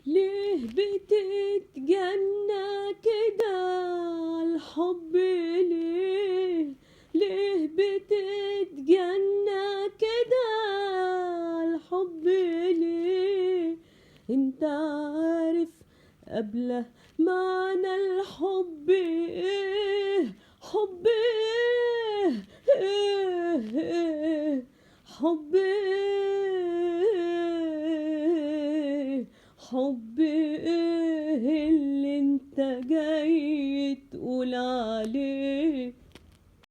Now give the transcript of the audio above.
ليه بتتجنى كده الحب؟ ليه بتتجنى كده الحب؟ ليه انت عارف قبله معنى الحب ايه؟ حب ايه؟ حب ايه؟ حب ايه اللي انت جاي تقول عليه؟